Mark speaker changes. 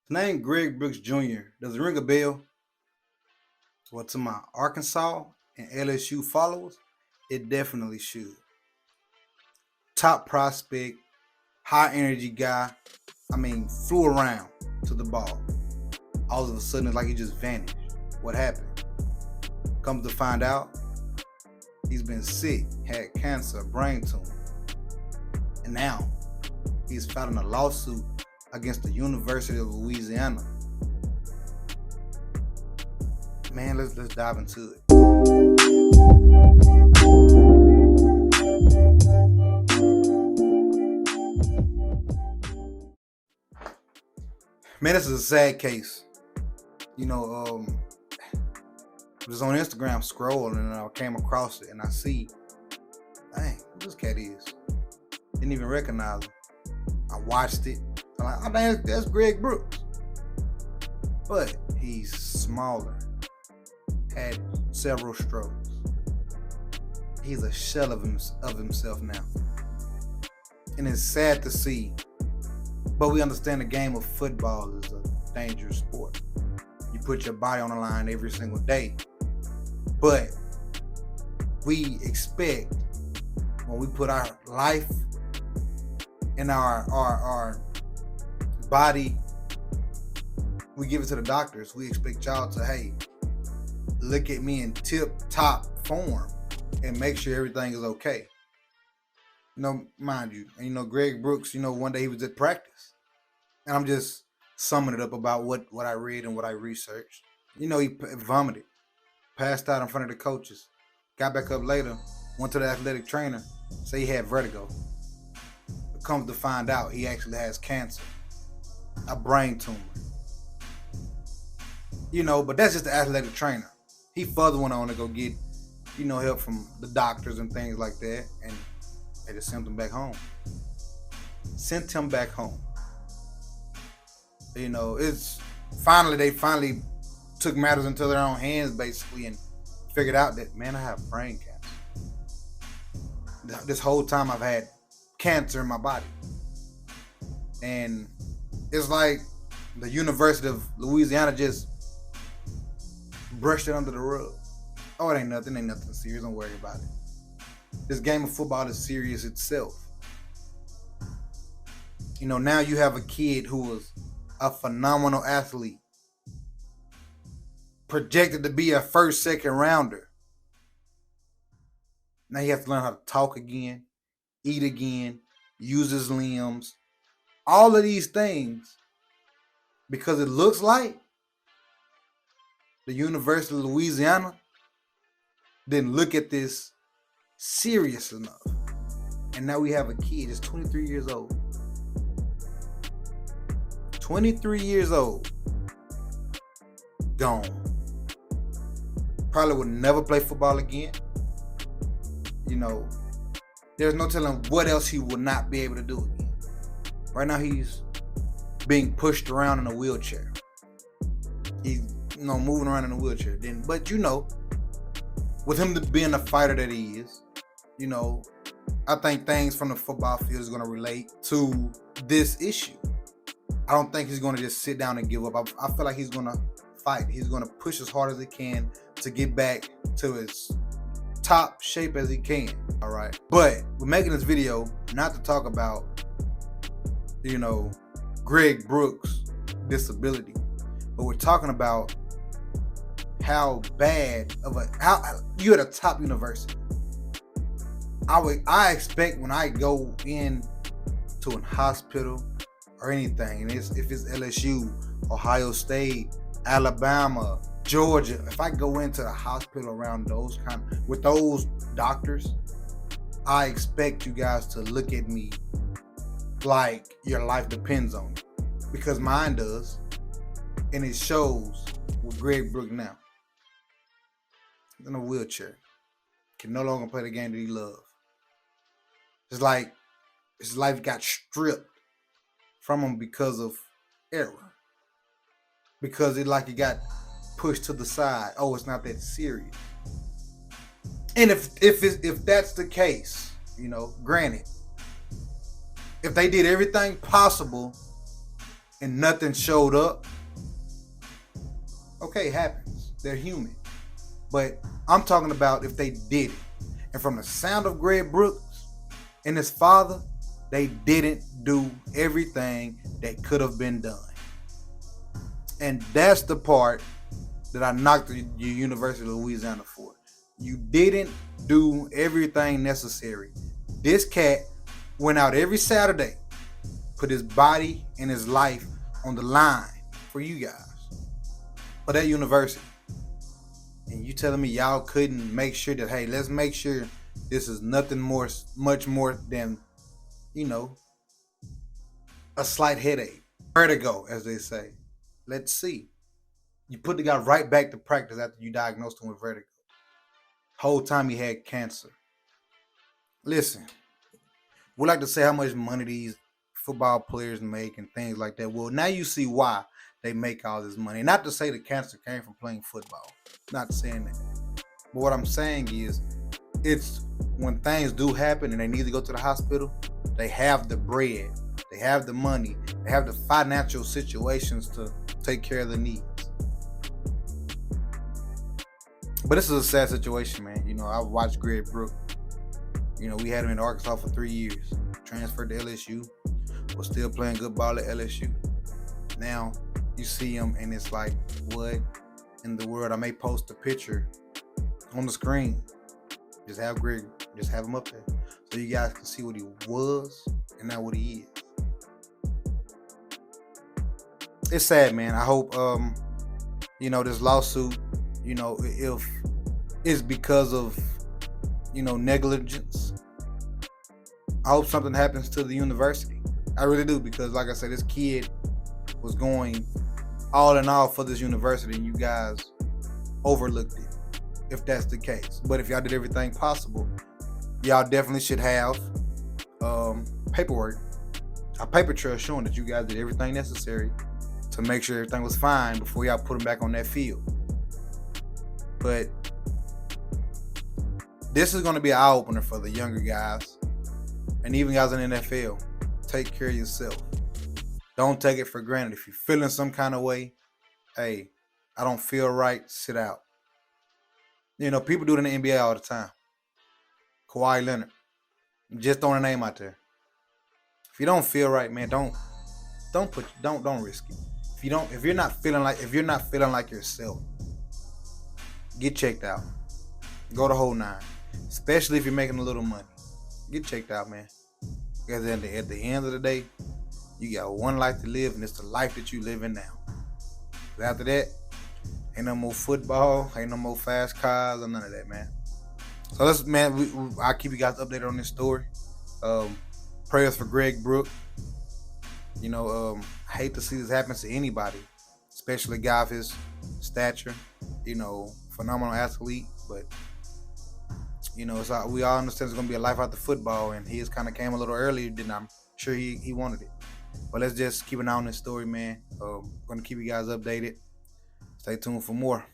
Speaker 1: The name Greg Brooks Jr. Does it ring a bell? Well, to my Arkansas and LSU followers, it definitely should. Top prospect, high energy guy. Flew around to the ball. All of a sudden, it's like he just vanished. What happened? Comes to find out, he's been sick, had cancer, brain tumor, and now he's filing a lawsuit against the University of Louisiana. Man, let's dive into it. Man, this is a sad case. I was on Instagram scrolling and I came across it and I see, dang, who this cat is? Didn't even recognize him. I watched it. I'm like, oh man, that's Greg Brooks. But he's smaller, had several strokes. He's a shell of himself now. And it's sad to see. But we understand the game of football is a dangerous sport. You put your body on the line every single day. But we expect when we put our life and our body, we give it to the doctors. We expect y'all to, hey, look at me in tip-top form and make sure everything is okay. Mind you, and Greg Brooks, one day he was at practice. And I'm just summing it up about what I read and what I researched. He vomited, passed out in front of the coaches, got back up later, went to the athletic trainer, say he had vertigo. It comes to find out he actually has cancer, a brain tumor. But that's just the athletic trainer. He further went on to go get, help from the doctors and things like that, and they just sent him back home. They finally took matters into their own hands, basically, and figured out that, man, I have brain cancer. This whole time I've had cancer in my body. And it's like the University of Louisiana just brushed it under the rug. Oh, it ain't nothing serious, don't worry about it. This game of football is serious itself. Now you have a kid who was a phenomenal athlete, projected to be a first, second rounder. Now you have to learn how to talk again, eat again, use his limbs, all of these things, because it looks like the University of Louisiana didn't look at this serious enough. And now we have a kid that's 23 years old. 23 years old. Gone. Probably would never play football again. There's no telling what else he will not be able to do again. Right now he's being pushed around in a wheelchair. He's moving around in a wheelchair. But with him being the fighter that he is, I think things from the football field is going to relate to this issue. I don't think he's going to just sit down and give up. I feel like he's going to fight. He's going to push as hard as he can to get back to his top shape as he can. All right. But we're making this video not to talk about, Greg Brooks' disability, but we're talking about how bad how you're at a top university. I expect when I go in to a hospital or anything, and if it's LSU, Ohio State, Alabama, Georgia, if I go into a hospital around with those doctors, I expect you guys to look at me like your life depends on it, because mine does, and it shows with Greg Brooks now. He's in a wheelchair, can no longer play the game that he loves. It's like his life got stripped from him because of error, because it got pushed to the side. Oh, it's not that serious. And if that's the case, granted, if they did everything possible and nothing showed up, okay, it happens. They're human. But I'm talking about if they did it. And from the sound of Greg Brooks and his father, they didn't do everything that could have been done. And that's the part that I knocked the University of Louisiana for. You didn't do everything necessary. This cat went out every Saturday, put his body and his life on the line for you guys, for that university. And you telling me y'all couldn't make sure that, hey, let's make sure this is nothing more, much more than, a slight headache. Vertigo, as they say. Let's see. You put the guy right back to practice after you diagnosed him with vertigo. Whole time he had cancer. Listen, we like to say how much money these football players make and things like that. Well, now you see why they make all this money. Not to say the cancer came from playing football. Not saying that. But what I'm saying is, it's when things do happen and they need to go to the hospital, they have the bread, they have the money, they have the financial situations to take care of the needs. But this is a sad situation, man. I watched Greg Brooks. We had him in Arkansas for 3 years. Transferred to LSU. Was still playing good ball at LSU. Now, you see him and it's like, what in the world? I may post a picture on the screen. Just have him up there. So you guys can see what he was and now what he is. It's sad, man. I hope, this lawsuit, if it's because of, negligence, I hope something happens to the university. I really do, because like I said, this kid was going all in all for this university and you guys overlooked it, if that's the case. But if y'all did everything possible, y'all definitely should have paperwork, a paper trail showing that you guys did everything necessary to make sure everything was fine before y'all put him back on that field. But this is going to be an eye-opener for the younger guys and even guys in the NFL. Take care of yourself. Don't take it for granted. If you're feeling some kind of way, hey, I don't feel right, sit out. People do it in the NBA all the time. Kawhi Leonard. Just throwing a name out there. If you don't feel right, man, don't risk it. If you're not feeling like yourself, get checked out. Go the whole nine. Especially if you're making a little money. Get checked out, man. Because at the end of the day, you got one life to live, and it's the life that you live in now. After that, ain't no more football, ain't no more fast cars, or none of that, man. So I'll keep you guys updated on this story. Prayers for Greg Brooks. I hate to see this happen to anybody, especially a guy of his stature. Phenomenal athlete, but we all understand it's gonna be a life after football, and his kind of came a little earlier than I'm sure he wanted it. But let's just keep an eye on this story, man. Gonna keep you guys updated. Stay tuned for more.